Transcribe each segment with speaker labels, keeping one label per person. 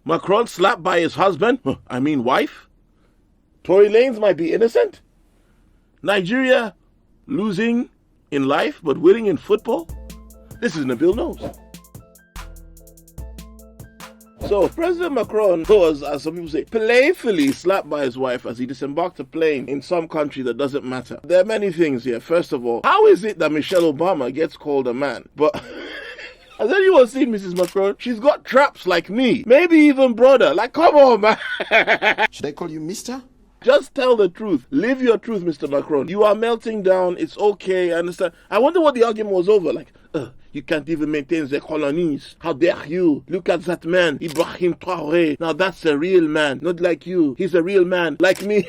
Speaker 1: Macron slapped by his husband, wife. Tory Lanez might be innocent. Nigeria losing in life but winning in football. This is Nabil Knows. So, President Macron was, as some people say, playfully slapped by his wife as he disembarked a plane in some country that doesn't matter. There are many things here. First of all, how is it that Michelle Obama gets called a man? But has anyone seen Mrs. Macron? She's got traps like me. Maybe even broader. Like, come on, man.
Speaker 2: Should I call you Mister?
Speaker 1: Just tell the truth. Live your truth, Mr. Macron. You are melting down. It's okay. I understand. I wonder what the argument was over. Like, you can't even maintain the colonies. How dare you? Look at that man, Ibrahim Traoré. Now that's a real man. Not like you. He's a real man. Like me.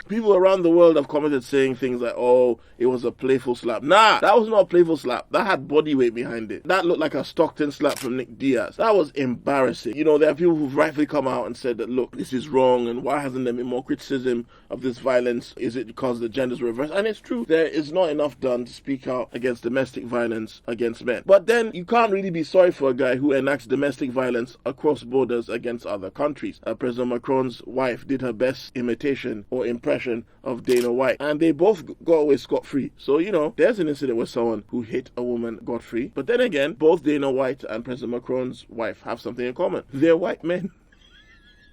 Speaker 1: People around the world have commented saying things like, oh, it was a playful slap. Nah, that was not a playful slap. That had body weight behind it. That looked like a Stockton slap from Nick Diaz. That was embarrassing. You know, there are people who've rightfully come out and said that, look, this is wrong, and why hasn't there been more criticism of this violence? Is it because the genders were reversed? And it's true. There is not enough done to speak out against domestic violence against men. But then you can't really be sorry for a guy who enacts domestic violence across borders against other countries. President Macron's wife did her best imitation or impression of Dana White, and they both got away scot-free. So, you know, there's an incident where someone who hit a woman got free. But then again, both Dana White and President Macron's wife have something in common. They're white men.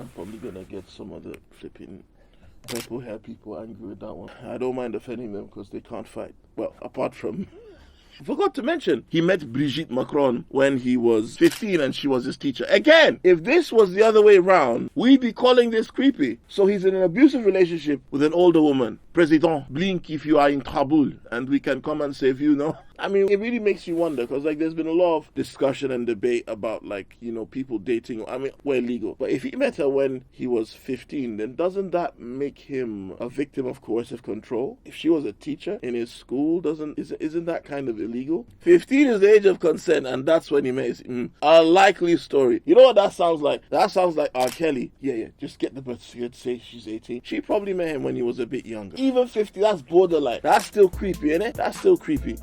Speaker 1: I'm probably gonna get some of the flipping purple hair people angry with that one. I don't mind offending them because they can't fight. Well, apart from... I forgot to mention, he met Brigitte Macron when he was 15 and she was his teacher. Again, if this was the other way around, we'd be calling this creepy. So he's in an abusive relationship with an older woman. President, blink if you are in trouble and we can come and save you, no? I mean, it really makes you wonder because, like, there's been a lot of discussion and debate about, like, you know, people dating. I mean, we're legal. But if he met her when he was 15, then doesn't that make him a victim of coercive control? If she was a teacher in his school, isn't that kind of illegal? 15 is the age of consent, and that's when he makes a likely story. You know what that sounds like? That sounds like R. Kelly. Yeah, just get the birth certificate, say she's 18. She probably met him when he was a bit younger. Even 50, that's borderline. That's still creepy, innit? That's still creepy.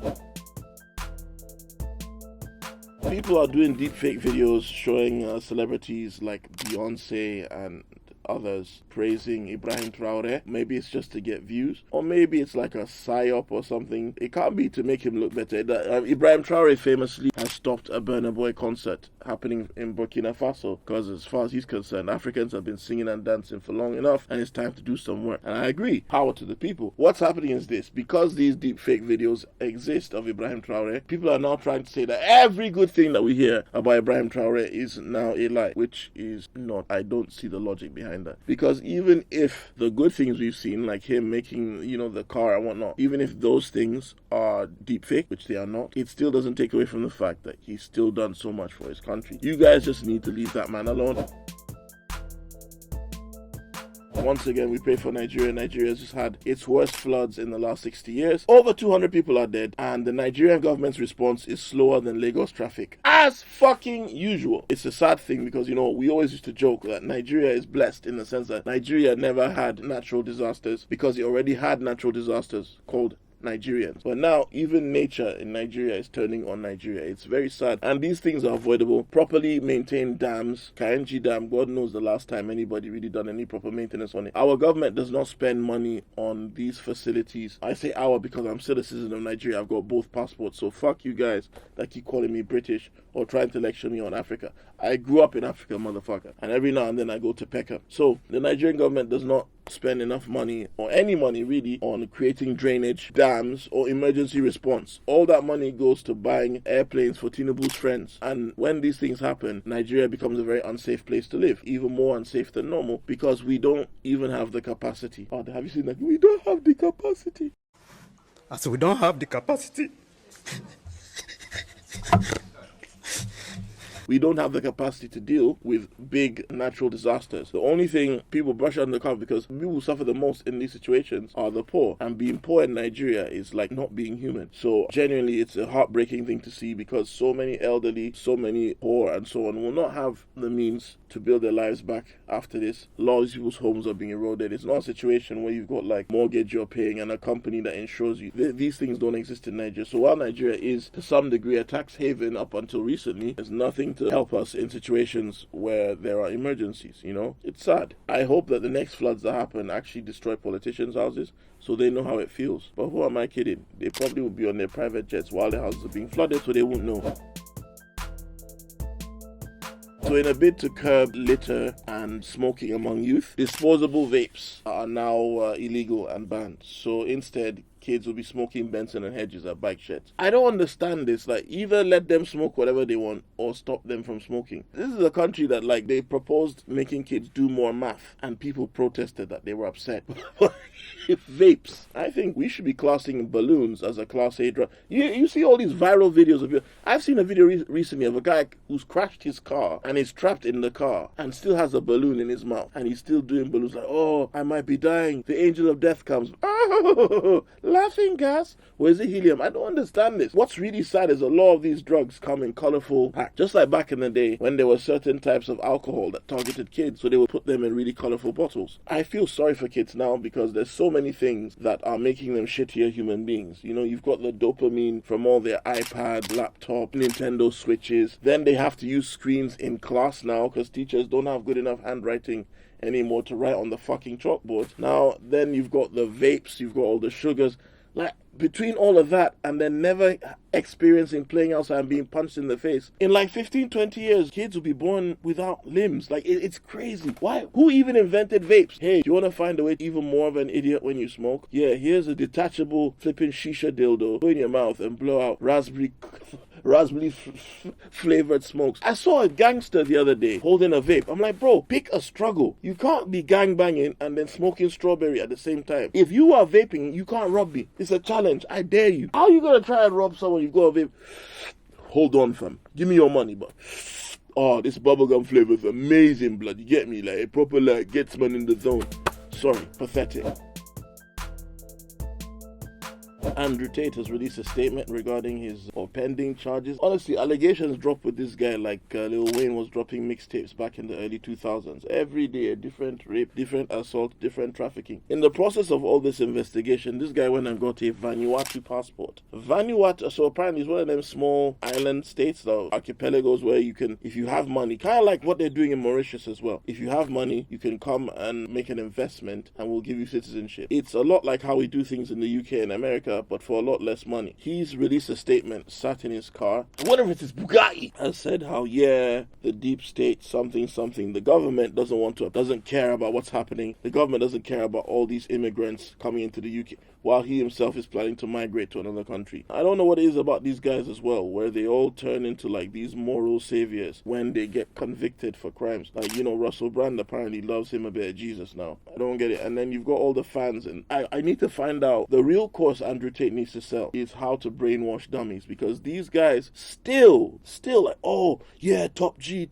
Speaker 1: People are doing deepfake videos showing celebrities like Beyonce and others praising Ibrahim Traoré. Maybe it's just to get views, or maybe it's like a psyop or something. It can't be to make him look better. Ibrahim Traoré famously has stopped a Burna Boy concert happening in Burkina Faso because, as far as he's concerned, Africans have been singing and dancing for long enough and it's time to do some work. And I agree, power to the people. What's happening is this: because these deepfake videos exist of Ibrahim Traoré, people are now trying to say that every good thing that we hear about Ibrahim Traoré is now a lie, which is not. I don't see the logic behind that. Because even if the good things we've seen, like him making, you know, the car and whatnot, even if those things are deepfake, which they are not, it still doesn't take away from the fact that he's still done so much for his country. You guys just need to leave that man alone. Once again, we pray for Nigeria. Nigeria's just had its worst floods in the last 60 years. Over 200 people are dead, and the Nigerian government's response is slower than Lagos traffic. As fucking usual. It's a sad thing because, you know, we always used to joke that Nigeria is blessed in the sense that Nigeria never had natural disasters because it already had natural disasters called Nigerians. But now, even nature in Nigeria is turning on Nigeria. It's very sad. And these things are avoidable. Properly maintained dams. Kainji Dam, God knows the last time anybody really done any proper maintenance on it. Our government does not spend money on these facilities. I say our because I'm still a citizen of Nigeria. I've got both passports. So fuck you guys that keep calling me British or trying to lecture me on Africa. I grew up in Africa, motherfucker. And every now and then I go to Peckham. So the Nigerian government does not spend enough money, or any money really, on creating drainage, dams, or emergency response. All that money goes to buying airplanes for Tinubu's friends. And when these things happen, Nigeria becomes a very unsafe place to live. Even more unsafe than normal, because we don't even have the capacity. Oh, have you seen that? We don't have the capacity.
Speaker 2: So we don't have the capacity.
Speaker 1: We don't have the capacity to deal with big natural disasters. The only thing people brush under the carpet, because people who suffer the most in these situations are the poor. And being poor in Nigeria is like not being human. So genuinely, it's a heartbreaking thing to see because so many elderly, so many poor and so on will not have the means to build their lives back after this. A lot of these people's homes are being eroded. It's not a situation where you've got like mortgage you're paying and a company that insures you. These things don't exist in Nigeria. So while Nigeria is to some degree a tax haven up until recently, there's nothing trying to help us in situations where there are emergencies, you know? It's sad. I hope that the next floods that happen actually destroy politicians' houses so they know how it feels. But who am I kidding? They probably will be on their private jets while their houses are being flooded, so they won't know. So in a bid to curb litter and smoking among youth, disposable vapes are now illegal and banned. So instead, kids will be smoking Benson and Hedges at bike sheds. I don't understand this. Like, either let them smoke whatever they want or stop them from smoking. This is a country that, like, they proposed making kids do more math and people protested that they were upset. Vapes. I think we should be classing balloons as a class A drug. You see all these viral videos of it. I've seen a video recently of a guy who's crashed his car and is trapped in the car and still has a balloon in his mouth and he's still doing balloons like, oh, I might be dying. The angel of death comes. Oh, laughing gas. Or is it helium? I don't understand this. What's really sad is a lot of these drugs come in colorful packs. Just like back in the day when there were certain types of alcohol that targeted kids, so they would put them in really colorful bottles. I feel sorry for kids now because there's so many things that are making them shittier human beings. You know, you've got the dopamine from all their iPad, laptop, Nintendo Switches. Then they have to use screens in class now because teachers don't have good enough handwriting anymore to write on the fucking chalkboard. Now, then you've got the vapes, you've got all the sugars. Like, between all of that and then never experiencing playing outside and being punched in the face, in like 15, 20 years, kids will be born without limbs. Like, it's crazy. Why? Who even invented vapes? Hey, do you want to find a way to even more of an idiot when you smoke? Yeah, here's a detachable flipping shisha dildo. Go in your mouth and blow out raspberry flavored smokes. I saw a gangster the other day holding a vape. I'm like, bro, pick a struggle. You can't be gangbanging and then smoking strawberry at the same time. If you are vaping, you can't rob me. It's a challenge. I dare you. How are you gonna try and rob someone you've got a vape? Hold on, fam. Give me your money, but oh, this bubblegum flavor is amazing, blood. You get me? Like, it proper like gets man in the zone. Sorry, pathetic. Andrew Tate has released a statement regarding his pending charges. Honestly, allegations drop with this guy like Lil Wayne was dropping mixtapes back in the early 2000s. Every day, a different rape, different assault, different trafficking. In the process of all this investigation, this guy went and got a Vanuatu passport. Vanuatu, so apparently it's one of them small island states, the archipelagos where you can, if you have money, kind of like what they're doing in Mauritius as well. If you have money, you can come and make an investment and we'll give you citizenship. It's a lot like how we do things in the UK and America, but for a lot less money. He's released a statement, sat in his car, whatever it is, Bugatti, and said how, yeah, the deep state, something, the government doesn't care about what's happening. The government doesn't care about all these immigrants coming into the UK, while he himself is planning to migrate to another country. I don't know what it is about these guys as well, where they all turn into like these moral saviors when they get convicted for crimes. Like, you know, Russell Brand apparently loves him a bit of Jesus now. I don't get it. And then you've got all the fans, and I need to find out the real course Andrew Tate needs to sell is how to brainwash dummies, because these guys still like, oh yeah, top G.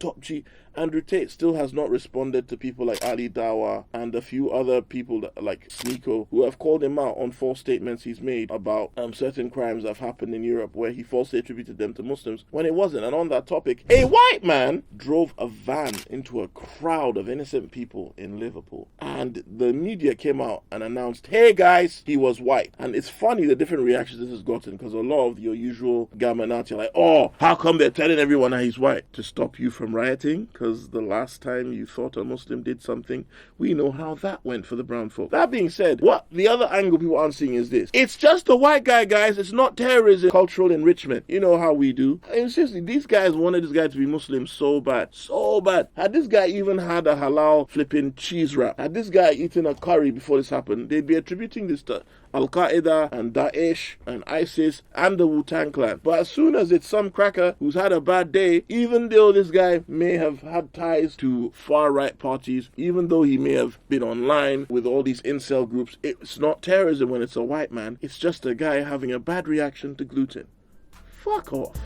Speaker 1: Andrew Tate still has not responded to people like Ali Dawa and a few other people that, like Sneeko, who have called him out on false statements he's made about certain crimes that have happened in Europe where he falsely attributed them to Muslims when it wasn't. And on that topic, a white man drove a van into a crowd of innocent people in Liverpool. And the media came out and announced, hey guys, he was white. And it's funny the different reactions this has gotten, because a lot of your usual Gamanati are like, oh, how come they're telling everyone that he's white? To stop you from rioting? Because the last time you thought a Muslim did something, we know how that went for the brown folk. That being said, what the other angle people aren't seeing is this. It's just a white guy, guys. It's not terrorism, cultural enrichment. You know how we do. And seriously, these guys wanted this guy to be Muslim so bad. So bad. Had this guy even had a halal flipping cheese wrap, had this guy eaten a curry before this happened, they'd be attributing this to Al-Qaeda and Daesh and ISIS and the Wu-Tang Clan. But as soon as it's some cracker who's had a bad day, even though this guy may have had ties to far-right parties, even though he may have been online with all these incel groups, it's not terrorism when it's a white man. It's just a guy having a bad reaction to gluten. Fuck off.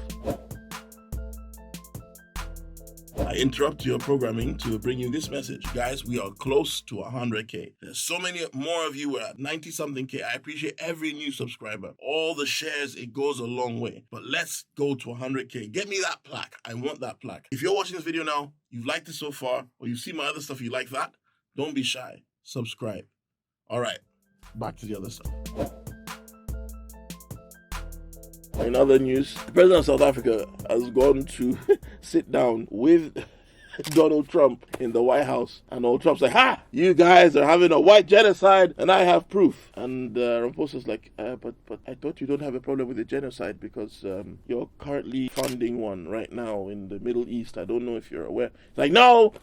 Speaker 1: I interrupt your programming to bring you this message. Guys, we are close to 100K. There's so many more of you. We're at 90-something K. I appreciate every new subscriber. All the shares, it goes a long way. But let's go to 100K. Get me that plaque. I want that plaque. If you're watching this video now, you've liked it so far, or you see my other stuff, you like that, don't be shy. Subscribe. All right, back to the other stuff. In other news, the president of South Africa has gone to sit down with Donald Trump in the White House, and Donald Trump's like, "Ha! You guys are having a white genocide, and I have proof." And Ramaphosa's like, "But I thought you don't have a problem with the genocide because you're currently funding one right now in the Middle East. I don't know if you're aware." It's like, "No.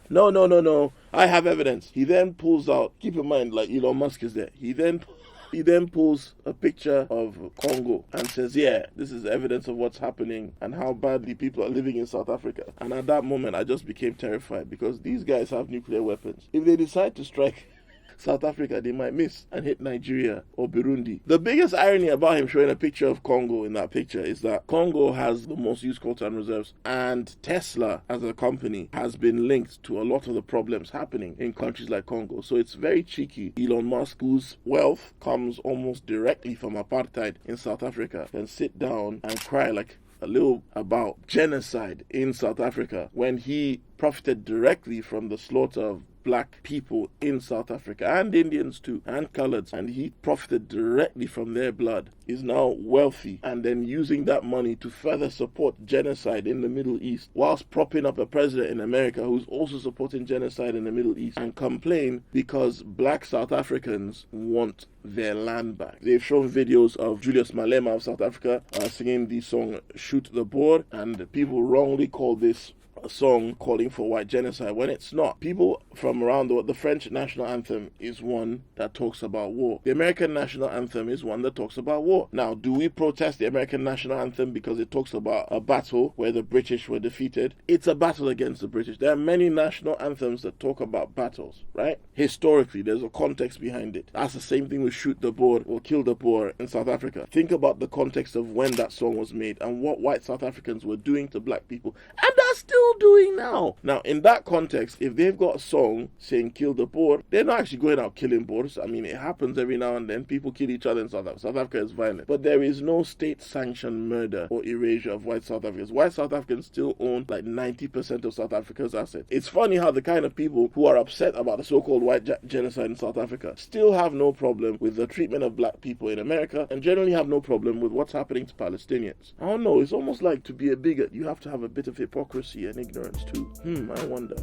Speaker 1: I have evidence." He then pulls out. Keep in mind, like Elon Musk is there. He then pulls a picture of Congo and says, "Yeah, this is evidence of what's happening and how badly people are living in South Africa." And at that moment, I just became terrified because these guys have nuclear weapons. If they decide to strike South Africa, they might miss and hit Nigeria or Burundi. The biggest irony about him showing a picture of Congo in that picture is that Congo has the most used coltan reserves, and Tesla as a company has been linked to a lot of the problems happening in countries like Congo. So it's very cheeky. Elon Musk, whose wealth comes almost directly from apartheid in South Africa, can sit down and cry like a little about genocide in South Africa when he profited directly from the slaughter of black people in South Africa, and Indians too, and coloreds, and he profited directly from their blood, is now wealthy, and then using that money to further support genocide in the Middle East, whilst propping up a president in America who's also supporting genocide in the Middle East, and complain because black South Africans want their land back. They've shown videos of Julius Malema of South Africa singing the song "Shoot the Boer," and people wrongly call this a song calling for white genocide when it's not. People from around the world, the French national anthem is one that talks about war. The American national anthem is one that talks about war. Now, do we protest the American national anthem because it talks about a battle where the British were defeated? It's a battle against the British. There are many national anthems that talk about battles, right? Historically, there's a context behind it. That's the same thing with "Shoot the Boer" or "Kill the Boer" in South Africa. Think about the context of when that song was made and what white South Africans were doing to black people, and are still doing now. Now, in that context, if they've got a song saying "Kill the Boer," they're not actually going out killing Boers. I mean, it happens every now and then. People kill each other in South Africa. South Africa is violent. But there is no state-sanctioned murder or erasure of white South Africans. White South Africans still own like 90% of South Africa's assets. It's funny how the kind of people who are upset about the so-called white genocide in South Africa still have no problem with the treatment of black people in America, and generally have no problem with what's happening to Palestinians. I don't know. It's almost like, to be a bigot, you have to have a bit of hypocrisy and ignorance too. I wonder.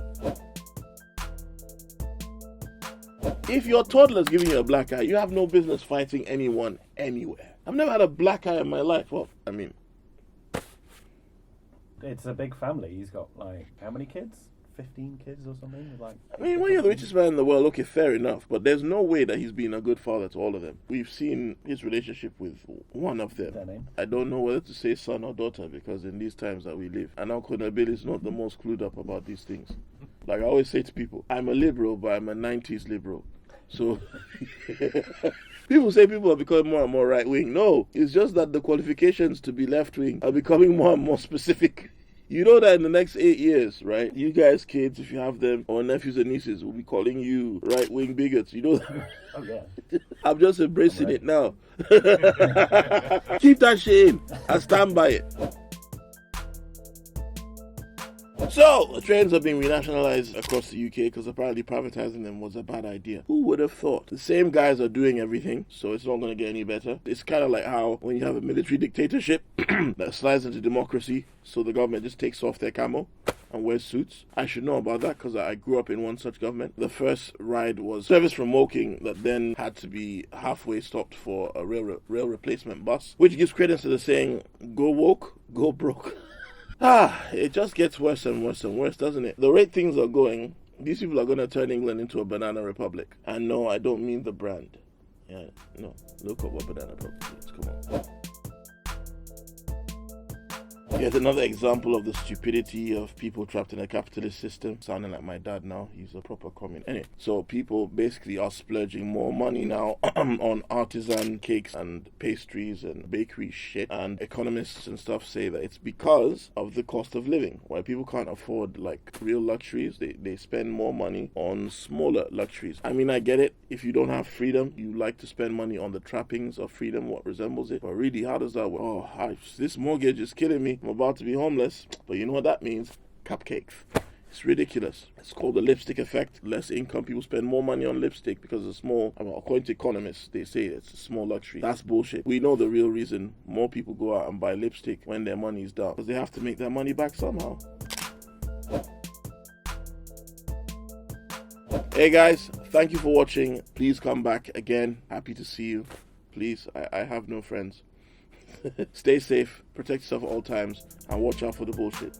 Speaker 1: If your toddler's giving you a black eye, you have no business fighting anyone anywhere. I've never had a black eye in my life. Well, I mean,
Speaker 3: it's a big family. He's got like how many kids? 15 kids or something? Like,
Speaker 1: I mean, when you're the richest man in the world, okay, fair enough, but there's no way that he's been a good father to all of them. We've seen his relationship with one of them.
Speaker 3: Their name?
Speaker 1: I don't know whether to say son or daughter, because in these times that we live, and Uncle Nabil is not the most clued up about these things. Like I always say to people, I'm a liberal, but I'm a 90s liberal. So people say people are becoming more and more right-wing. No, it's just that the qualifications to be left-wing are becoming more and more specific. You know that in the next 8 years, right, you guys, kids, if you have them, or nephews and nieces, will be calling you right-wing bigots. You know that?
Speaker 3: Oh, yeah.
Speaker 1: I'm just embracing it now. Keep that shit in. I stand by it. So, trains are being renationalized across the UK because apparently privatizing them was a bad idea. Who would have thought? The same guys are doing everything, so it's not going to get any better. It's kind of like how when you have a military dictatorship that slides into democracy, so the government just takes off their camo and wears suits. I should know about that because I grew up in one such government. The first ride was service from Woking that then had to be halfway stopped for a rail replacement bus, which gives credence to the saying, go woke, go broke. It just gets worse and worse and worse, doesn't it? The rate things are going, these people are going to turn England into a banana republic. And no, I don't mean the brand. Yeah, no, look up what banana republic is. Come on. Yet another example of the stupidity of people trapped in a capitalist system. Sounding like my dad now, he's a proper communist. Anyway, so people basically are splurging more money now on artisan cakes and pastries and bakery shit. And economists and stuff say that it's because of the cost of living, where people can't afford like real luxuries. They spend more money on smaller luxuries. I mean, I get it. If you don't have freedom, you like to spend money on the trappings of freedom, what resembles it. But really, how does that work? Oh, this mortgage is killing me. I'm about to be homeless. But you know what that means? Cupcakes. It's ridiculous. It's called the lipstick effect. Less income people spend more money on lipstick because it's small. According to economists, they say it's a small luxury. That's bullshit. We know the real reason more people go out and buy lipstick when their money is down, because they have to make their money back somehow. Hey guys, thank you for watching. Please come back again. Happy to see you. Please, I have no friends. Stay safe, protect yourself at all times, and watch out for the bullshit.